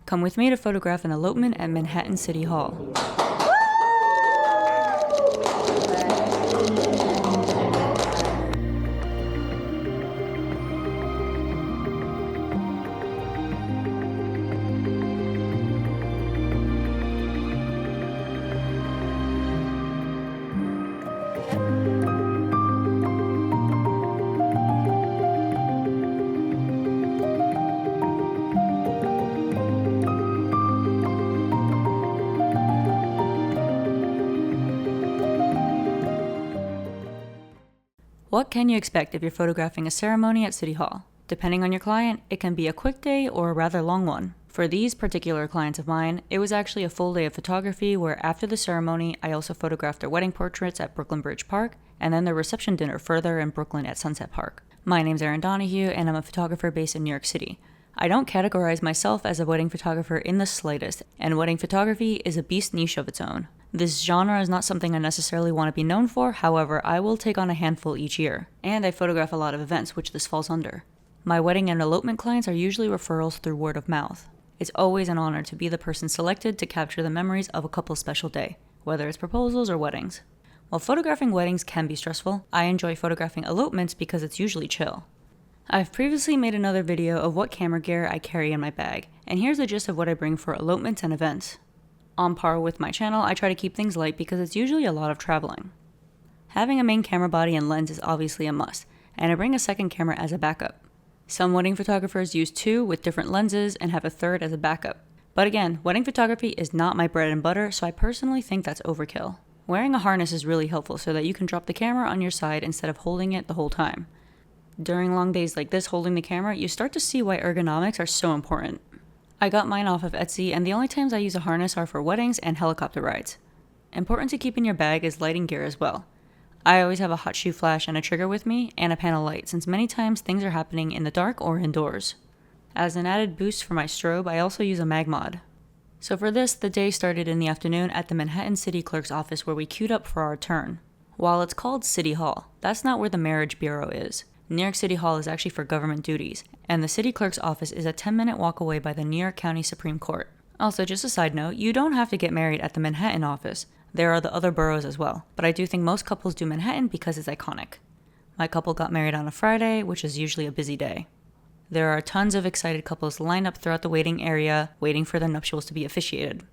Come with me to photograph an elopement at Manhattan City Hall. What can you expect if you're photographing a ceremony at City Hall? Depending on your client, it can be a quick day or a rather long one. For these particular clients of mine, it was actually a full day of photography where after the ceremony, I also photographed their wedding portraits at Brooklyn Bridge Park and then their reception dinner further in Brooklyn at Sunset Park. My name's Erin Donahue and I'm a photographer based in New York City. I don't categorize myself as a wedding photographer in the slightest, and wedding photography is a beast niche of its own. This genre is not something I necessarily want to be known for, however, I will take on a handful each year. And I photograph a lot of events, which this falls under. My wedding and elopement clients are usually referrals through word of mouth. It's always an honor to be the person selected to capture the memories of a couple's special day, whether it's proposals or weddings. While photographing weddings can be stressful, I enjoy photographing elopements because it's usually chill. I've previously made another video of what camera gear I carry in my bag, and here's the gist of what I bring for elopements and events. On par with my channel, I try to keep things light because it's usually a lot of traveling. Having a main camera body and lens is obviously a must, and I bring a second camera as a backup. Some wedding photographers use two with different lenses and have a third as a backup. But again, wedding photography is not my bread and butter, so I personally think that's overkill. Wearing a harness is really helpful so that you can drop the camera on your side instead of holding it the whole time. During long days like this holding the camera, you start to see why ergonomics are so important. I got mine off of Etsy, and the only times I use a harness are for weddings and helicopter rides. Important to keep in your bag is lighting gear as well. I always have a hot shoe flash and a trigger with me, and a panel light, since many times things are happening in the dark or indoors. As an added boost for my strobe, I also use a mag mod. So for this, the day started in the afternoon at the Manhattan City Clerk's office where we queued up for our turn. While it's called City Hall, that's not where the Marriage Bureau is. New York City Hall is actually for government duties, and the city clerk's office is a 10-minute walk away by the New York County Supreme Court. Also, just a side note, you don't have to get married at the Manhattan office. There are the other boroughs as well, but I do think most couples do Manhattan because it's iconic. My couple got married on a Friday, which is usually a busy day. There are tons of excited couples lined up throughout the waiting area, waiting for their nuptials to be officiated.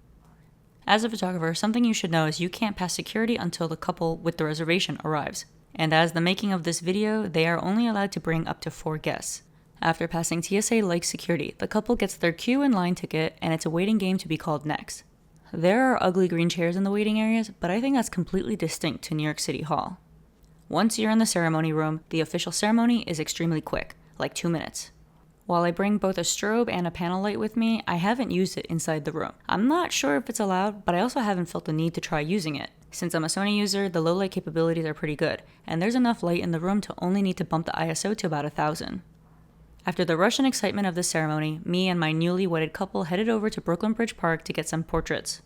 As a photographer, something you should know is you can't pass security until the couple with the reservation arrives. And as the making of this video, they are only allowed to bring up to 4 guests. After passing TSA-like security, the couple gets their queue and line ticket, and it's a waiting game to be called next. There are ugly green chairs in the waiting areas, but I think that's completely distinct to New York City Hall. Once you're in the ceremony room, the official ceremony is extremely quick, like 2 minutes. While I bring both a strobe and a panel light with me, I haven't used it inside the room. I'm not sure if it's allowed, but I also haven't felt the need to try using it. Since I'm a Sony user, the low light capabilities are pretty good, and there's enough light in the room to only need to bump the ISO to about 1000. After the rush and excitement of the ceremony, me and my newly wedded couple headed over to Brooklyn Bridge Park to get some portraits.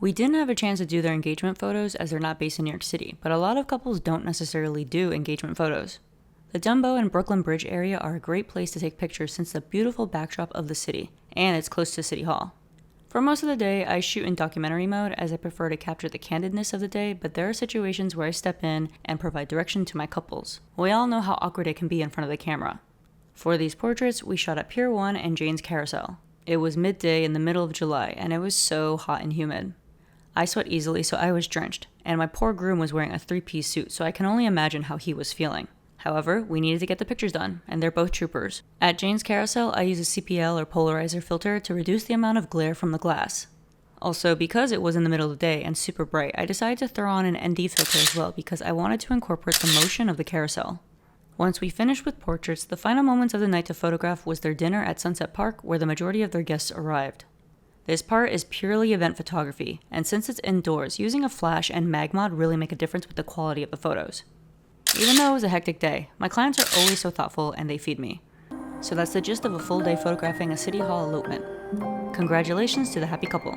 We didn't have a chance to do their engagement photos as they're not based in New York City, but a lot of couples don't necessarily do engagement photos. The Dumbo and Brooklyn Bridge area are a great place to take pictures since the beautiful backdrop of the city, and it's close to City Hall. For most of the day, I shoot in documentary mode as I prefer to capture the candidness of the day, but there are situations where I step in and provide direction to my couples. We all know how awkward it can be in front of the camera. For these portraits, we shot at Pier 1 and Jane's Carousel. It was midday in the middle of July, and it was so hot and humid. I sweat easily, so I was drenched, and my poor groom was wearing a 3-piece suit, so I can only imagine how he was feeling. However, we needed to get the pictures done, and they're both troopers. At Jane's Carousel, I use a CPL or polarizer filter to reduce the amount of glare from the glass. Also, because it was in the middle of the day and super bright, I decided to throw on an ND filter as well because I wanted to incorporate the motion of the carousel. Once we finished with portraits, the final moments of the night to photograph was their dinner at Sunset Park where the majority of their guests arrived. This part is purely event photography, and since it's indoors, using a flash and mag mod really make a difference with the quality of the photos. Even though it was a hectic day, my clients are always so thoughtful and they feed me. So that's the gist of a full day photographing a City Hall elopement. Congratulations to the happy couple.